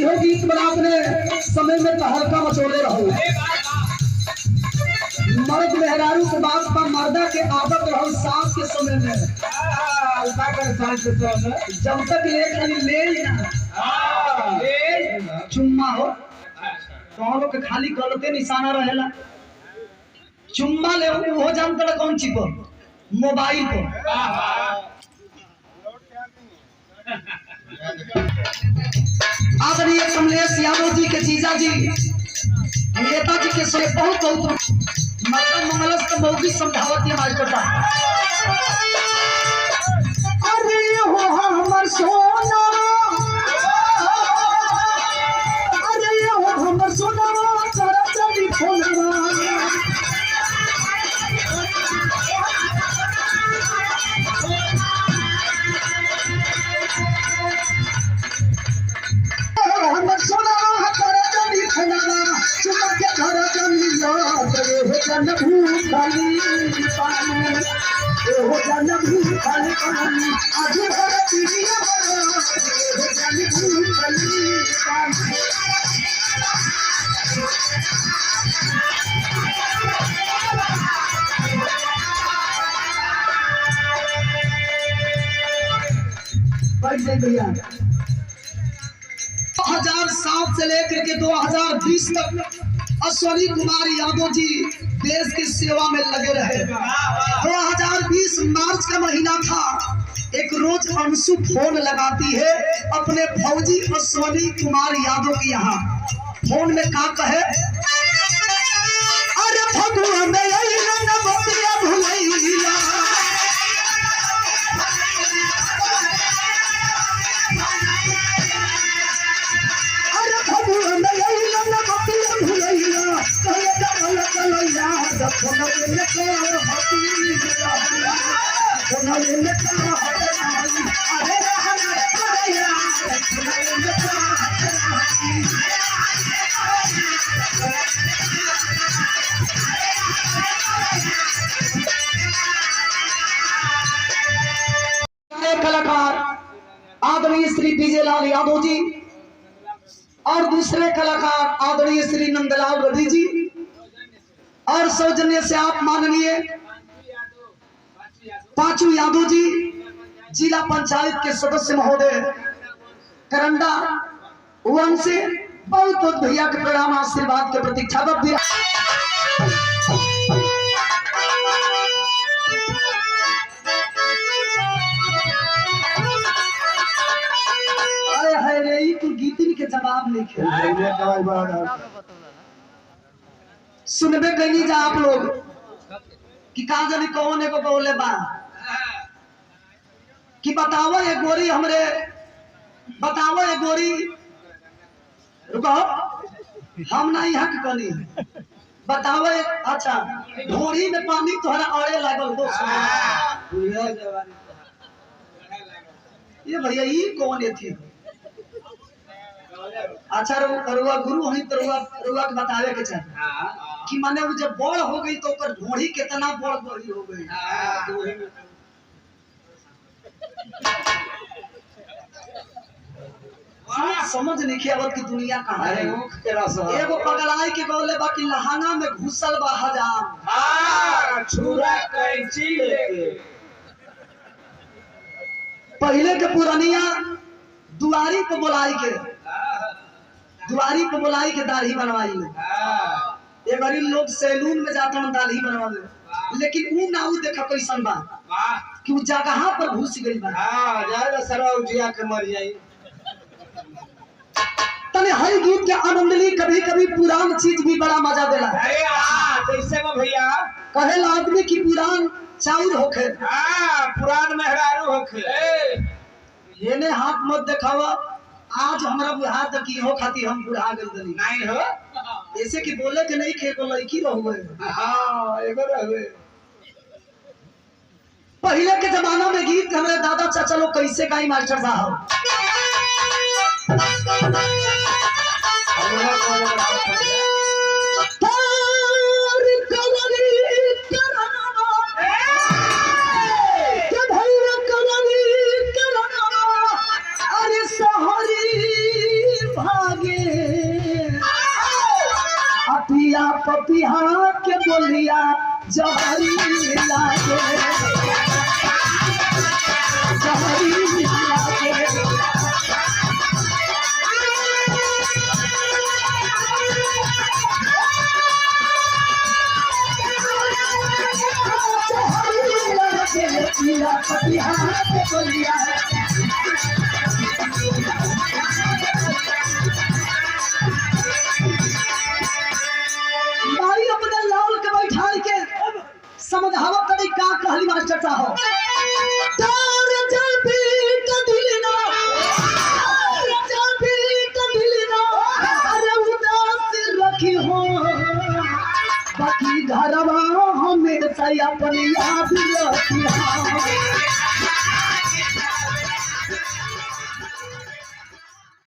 हो गीत बना अपने समय में तहलका मचोले रहो। मर्द मेहरारू के बात पर मर्दा के आदत रहो सांस के समय में, जब तक ले खाली ले चुम्मा हो तो के खाली गलते निशाना रहेला। चुम्मा ले हो जानता कौन ची को मोबाइल को। आदरणीय कमलेश यादव जी के जीजा जी नेताजी के से बहुत बहुत मतलब मंगलस का मौकी समझावत है मास्टर साहब। अरे हो हमर सोना, अरे हो हमर सोना कर चली फोनवा। हमर सोना कर चली फोनवा, चुमा के घर जमिया हो जन भूखाली पानी, हो जन भूखाली पानी, आज घर पिया हो जन भूखाली पानी। भैया 2007 से लेकर के 2020 तक अश्विनी कुमार यादव जी देश की सेवा में लगे रहे। 2020 मार्च का महीना था, एक रोज अंशु फोन लगाती है अपने फौजी अश्विनी कुमार यादव के यहाँ। फोन में का कहे, अरे फगुआ में भुलैया, कलाकार आदरणीय श्री विजय लाल यादव जी और दूसरे कलाकार आदरणीय श्री नंदलाल रेड्डी जी और सौजन्य से आप माननीय पांचू यादव जी जिला पंचायत के सदस्य महोदय करंडा वन से बहुत बहुत भैया के प्रणाम आशीर्वाद के प्रतीक्षा भी। के जवाब नहीं सुनबे कहीं जा आप लोग कि कहा जाने कौन है को बोले बा कि बताओ ये गोरी हमरे, बताओ ये गोरी, रुको हम ना यहाँ की कनी बताओ। अच्छा ढोरी में पानी तोहरा अड़े लागल हो ये भैया ये कौन है थी। अच्छा रुआ गुरु हई तो रुआ के बतावे के चाहिए कि माने वो जब बड़ हो गई तो ओकर ढोड़ी कितना बड़ बड़ी हो गई। समझ नहीं आवत की दुनिया कहाँ है। एगो पगलाई के बोले बाकी लहाना में घुसल बा हजाम छुरा कैंची लेके। पहले के पुरानिया दुआरी पे बुलाई के दाढ़ी बनवाई ले। एक बारी लोग सैलून में जाते हैं दाढ़ी बनवाने, लेकिन ऊ ना ऊ देखा कैसन बा कि ऊ जगह पर घुस गई बा। जाएगा सरा उजिया के मर जाई। तने हर गीत के आनंद ली, कभी कभी पुरान चीज भी बड़ा मजा देला। अरे जैसे में भैया कहेला आदमी की पुरान चाउर होखे, पुरान मेहरारू होखे। ये ने हाथ मत दिखावा, आज हमारा बुढ़ा तक हो खाती हम बुढ़ा गई नहीं हो ऐसे कि बोले कि नहीं खे को लड़की रहुए। हाँ एगो रहुए। पहले के जमाना में गीत हमारे दादा चाचा लोग कैसे गाई मास्टर साहब। भागी पपिया के बोलिया जहरी लागे जहरी लागे पपिया के बोलिया समझावा करी का कहली मास्टर साहब तार जबी कदिलना अरे उदास रखी हो बाकी घरवा हमेशा अपनी याद रखी हो